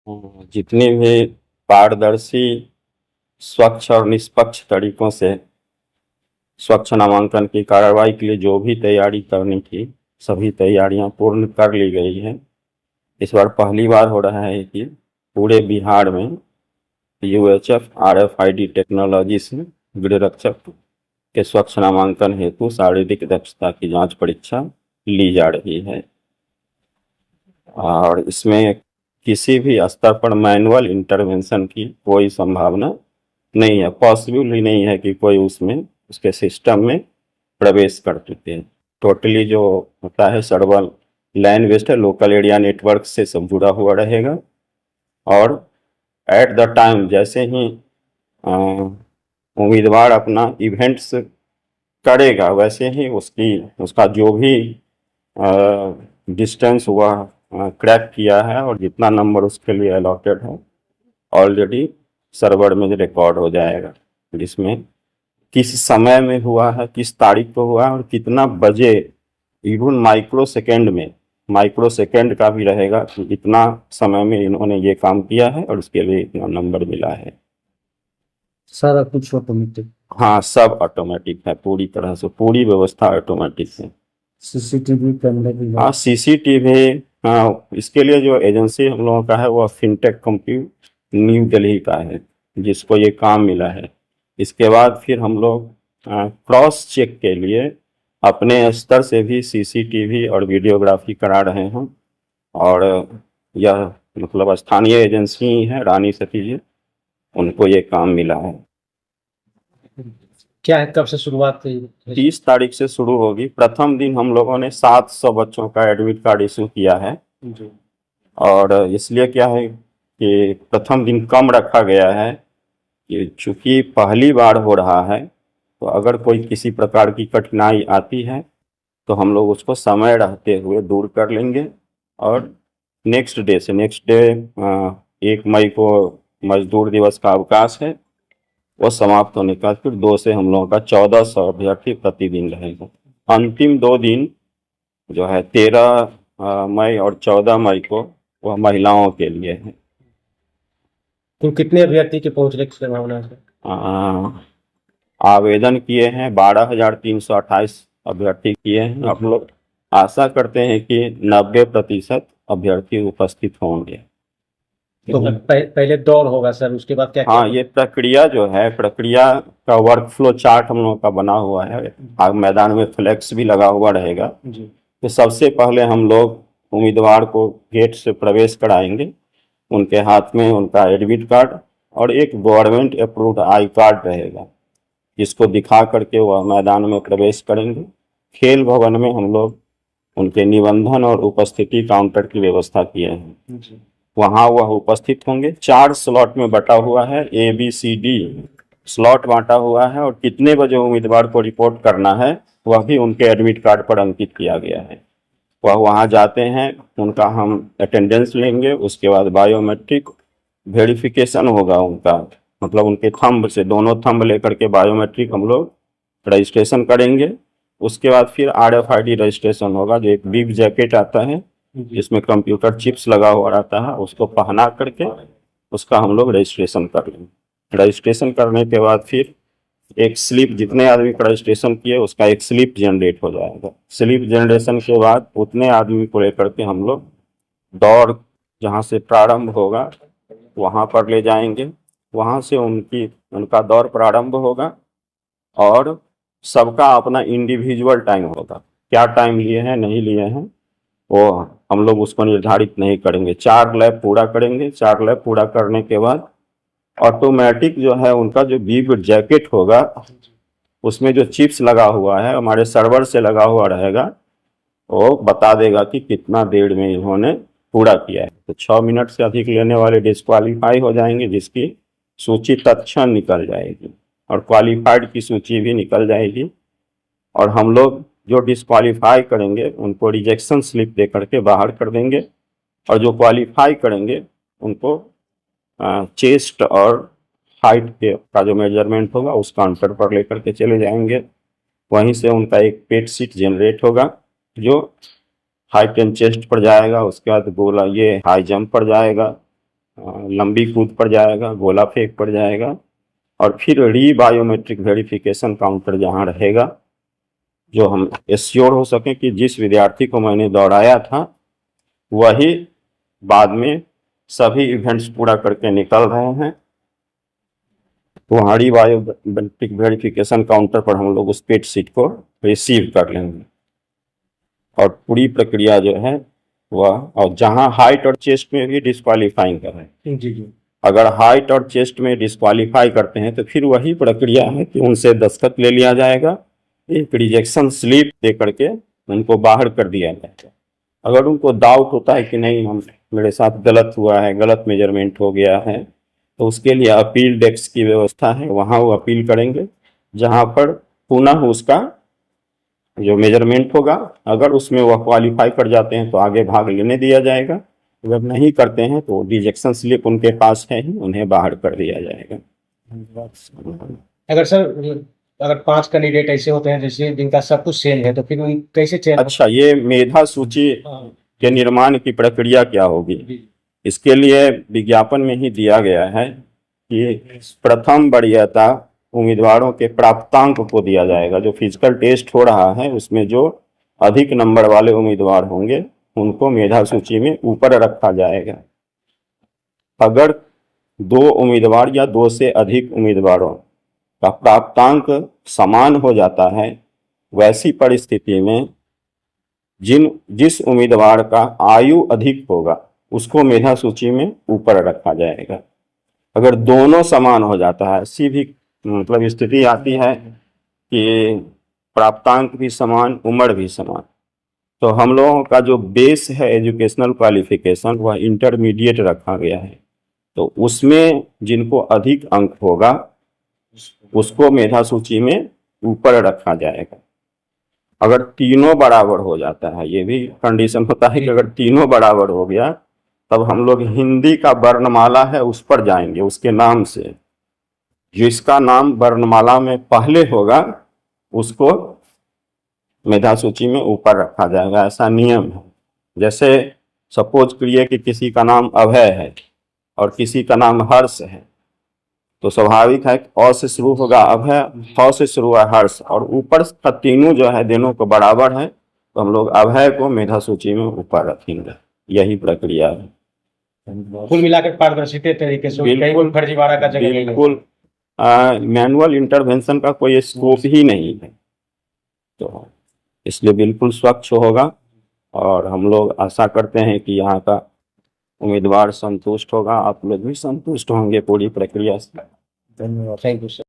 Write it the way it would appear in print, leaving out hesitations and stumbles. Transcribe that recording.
जितनी भी पारदर्शी, स्वच्छ और निष्पक्ष तरीकों से स्वच्छ नामांकन की कार्रवाई के लिए जो भी तैयारी करनी थी, सभी तैयारियां पूर्ण कर ली गई हैं। इस बार पहली बार हो रहा है कि पूरे बिहार में यूएचएफ आरएफआईडी टेक्नोलॉजी से गृहरक्षक के स्वच्छ नामांकन हेतु शारीरिक दक्षता की जांच परीक्षा ली जा रही है और इसमें किसी भी स्तर पर मैनुअल इंटरवेंशन की कोई संभावना नहीं है, पॉसिबल ही नहीं है कि कोई उसमें उसके सिस्टम में प्रवेश कर चुके हैं। टोटली जो होता है सर्वर लैन बेस्ड है, लोकल एरिया नेटवर्क से सब जुड़ा हुआ रहेगा और एट द टाइम जैसे ही उम्मीदवार अपना इवेंट्स करेगा वैसे ही उसका जो भी डिस्टेंस हुआ क्रैक किया है और जितना नंबर उसके लिए अलॉटेड है ऑलरेडी सर्वर में रिकॉर्ड हो जाएगा, जिसमें किस समय में हुआ है, किस तारीख को हुआ है और कितना बजे, इवन माइक्रो सेकेंड का भी रहेगा कि इतना समय में इन्होंने ये काम किया है और उसके लिए इतना नंबर मिला है। सारा कुछ ऑटोमेटिक? हाँ, सब ऑटोमेटिक है, पूरी तरह से पूरी व्यवस्था ऑटोमेटिक है। सीसीटीवी कैमरे भी? हाँ, सीसीटीवी। हाँ, इसके लिए जो एजेंसी हम लोगों का है वो फिनटेक कंप्यूट न्यू दिल्ली का है, जिसको ये काम मिला है। इसके बाद फिर हम लोग क्रॉस चेक के लिए अपने स्तर से भी सीसीटीवी और वीडियोग्राफी करा रहे हैं और यह मतलब स्थानीय एजेंसी ही है रानी सती जी, उनको ये काम मिला है। क्या है, कब से शुरुआत हुई? 30 तारीख से शुरू होगी। प्रथम दिन हम लोगों ने 700 बच्चों का एडमिट कार्ड इशू किया है जी। और इसलिए क्या है कि प्रथम दिन कम रखा गया है कि चूंकि पहली बार हो रहा है तो अगर कोई किसी प्रकार की कठिनाई आती है तो हम लोग उसको समय रहते हुए दूर कर लेंगे और नेक्स्ट डे 1 मई को मजदूर दिवस का अवकाश है, वो समाप्त होने का फिर 2 से हम लोगों का 1400 अभ्यर्थी प्रतिदिन रहेगा। अंतिम 2 दिन जो है 13 मई और 14 मई को वह महिलाओं के लिए है। तो कितने अभ्यर्थी के पहुंचने की संभावना है? आवेदन किए हैं 12,328 अभ्यर्थी किए हैं। आप लोग आशा करते हैं कि 90% अभ्यर्थी उपस्थित होंगे। तो पहले दौड़ होगा सर, उसके बाद क्या? हाँ, ये प्रक्रिया का वर्क फ्लो चार्ट हम लोगों का बना हुआ है। आग मैदान में फ्लैक्स भी लगा हुआ रहेगा जी। तो सबसे पहले हम लोग उम्मीदवार को गेट से प्रवेश कराएंगे, उनके हाथ में उनका एडमिट कार्ड और एक गवर्नमेंट अप्रूव्ड आई कार्ड रहेगा, जिसको दिखा करके वह मैदान में प्रवेश करेंगे। खेल भवन में हम लोग उनके निबंधन और उपस्थिति काउंटर की व्यवस्था किए हैं, वहाँ वह उपस्थित होंगे। 4 स्लॉट में बटा हुआ है, ABCD स्लॉट बांटा हुआ है और कितने बजे उम्मीदवार को रिपोर्ट करना है वह भी उनके एडमिट कार्ड पर अंकित किया गया है। वह वहाँ जाते हैं, उनका हम अटेंडेंस लेंगे, उसके बाद बायोमेट्रिक वेरिफिकेशन होगा उनका, मतलब उनके थंब से, दोनों थंब लेकर के बायोमेट्रिक हम लोग रजिस्ट्रेशन करेंगे। उसके बाद फिर RFID रजिस्ट्रेशन होगा, जो एक बिग जैकेट आता है जिसमें कंप्यूटर चिप्स लगा हुआ रहता है, उसको पहना करके उसका हम लोग रजिस्ट्रेशन कर लेंगे। रजिस्ट्रेशन करने के बाद फिर एक स्लिप, जितने आदमी का रजिस्ट्रेशन किए उसका एक स्लिप जनरेट हो जाएगा। स्लिप जनरेशन के बाद उतने आदमी को लेकर के हम लोग दौड़ जहाँ से प्रारंभ होगा वहाँ पर ले जाएंगे। वहाँ से उनका दौड़ प्रारंभ होगा और सबका अपना इंडिविजुअल टाइम होगा। क्या टाइम लिए हैं नहीं लिए हैं वो हम लोग उसको निर्धारित नहीं करेंगे। 4 लैप पूरा करेंगे। 4 लैप पूरा करने के बाद ऑटोमेटिक जो है उनका जो बिग जैकेट होगा उसमें जो चिप्स लगा हुआ है हमारे सर्वर से लगा हुआ रहेगा, वो बता देगा कि कितना देर में इन्होंने पूरा किया है। तो 6 मिनट से अधिक लेने वाले डिस्क्वालीफाई हो जाएंगे, जिसकी सूची तत्क्षण निकल जाएगी और क्वालिफाइड की सूची भी निकल जाएगी और हम लोग जो डिस्क्वालीफाई करेंगे उनको रिजेक्शन स्लिप दे करके बाहर कर देंगे और जो क्वालिफाई करेंगे उनको चेस्ट और हाइट का जो मेजरमेंट होगा उस काउंटर पर लेकर के चले जाएंगे। वहीं से उनका एक पेट सीट जनरेट होगा जो हाइट एंड चेस्ट पर जाएगा। उसके बाद गोला ये हाई जंप पर जाएगा लंबी कूद पर जाएगा, गोला फेंक पर जाएगा, और फिर री बायोमेट्रिक वेरिफिकेशन काउंटर जहाँ रहेगा, जो हम एश्योर हो सकें कि जिस विद्यार्थी को मैंने दौड़ाया था वही बाद में सभी इवेंट्स पूरा करके निकल रहे हैं। वहाँ री बायोमेट्रिक वेरिफिकेशन काउंटर पर हम लोग उस पेट सीट को रिसीव कर लेंगे और पूरी प्रक्रिया जो है वह, और जहाँ हाइट और चेस्ट में भी डिस्क्वालीफाइंग कर रहे हैं, जी जी। अगर हाइट और चेस्ट में डिस्क्वालीफाई करते हैं तो फिर वही प्रक्रिया है कि उनसे दस्तखत ले लिया जाएगा, एक रिजेक्शन स्लिप दे करके उनको बाहर कर दिया जाएगा। अगर उनको डाउट होता है कि नहीं मेरे साथ गलत हुआ है, गलत मेजरमेंट हो गया है, तो उसके लिए अपील डेस्क की व्यवस्था है, वहाँ वो अपील करेंगे, जहाँ पर पुनः उसका जो मेजरमेंट होगा, अगर उसमें वह क्वालिफाई कर जाते हैं तो आगे भाग लेने दिया जाएगा, अगर नहीं करते हैं तो रिजेक्शन स्लिप उनके पास है ही, उन्हें बाहर कर दिया जाएगा। अगर सर, अगर 5 कैंडिडेट ऐसे होते हैं जैसे जिनका सब कुछ सेम है, तो फिर उन कैसे चयन? अच्छा, ये मेधा सूची के निर्माण की प्रक्रिया क्या होगी, इसके लिए विज्ञापन में ही दिया गया है कि प्रथम वरीयता उम्मीदवारों के प्राप्तांक को दिया जाएगा। जो फिजिकल टेस्ट हो रहा है उसमें जो अधिक नंबर वाले उम्मीदवार होंगे उनको मेधा सूची में ऊपर रखा जाएगा। अगर 2 उम्मीदवार या 2 से अधिक उम्मीदवारों का प्राप्तांक समान हो जाता है, वैसी परिस्थिति में जिस उम्मीदवार का आयु अधिक होगा उसको मेधा सूची में ऊपर रखा जाएगा। अगर दोनों समान हो जाता है, ऐसी भी मतलब स्थिति आती है कि प्राप्तांक भी समान, उम्र भी समान, तो हम लोगों का जो बेस है एजुकेशनल क्वालिफिकेशन वह इंटरमीडिएट रखा गया है, तो उसमें जिनको अधिक अंक होगा उसको मेधा सूची में ऊपर रखा जाएगा। अगर तीनों बराबर हो जाता है, ये भी कंडीशन होता है कि अगर तीनों बराबर हो गया तब हम लोग हिंदी का वर्णमाला है उस पर जाएंगे, उसके नाम से जिसका नाम वर्णमाला में पहले होगा उसको मेधा सूची में ऊपर रखा जाएगा, ऐसा नियम है। जैसे सपोज करिए कि किसी का नाम अभय है और किसी का नाम हर्ष है, तो स्वाभाविक है कि अ से शुरू होगा अभय, ह से शुरू है हर्ष, और ऊपर का तीनों जो है दोनों को बराबर है, तो हम लोग अभय को मेधा सूची में ऊपर रखेंगे। यही प्रक्रिया है। कुल मिलाकर पारदर्शी तरीके से, कहीं कोई फर्जीवाड़ा का जगह नहीं है। बिल्कुल मैनुअल इंटरवेंशन का कोई स्कोप ही नहीं है, तो इसलिए बिल्कुल स्वच्छ होगा, और हम लोग आशा करते हैं कि यहाँ का उम्मीदवार संतुष्ट होगा, आप लोग भी संतुष्ट होंगे पूरी प्रक्रिया से। धन्यवाद, थैंक यू सर।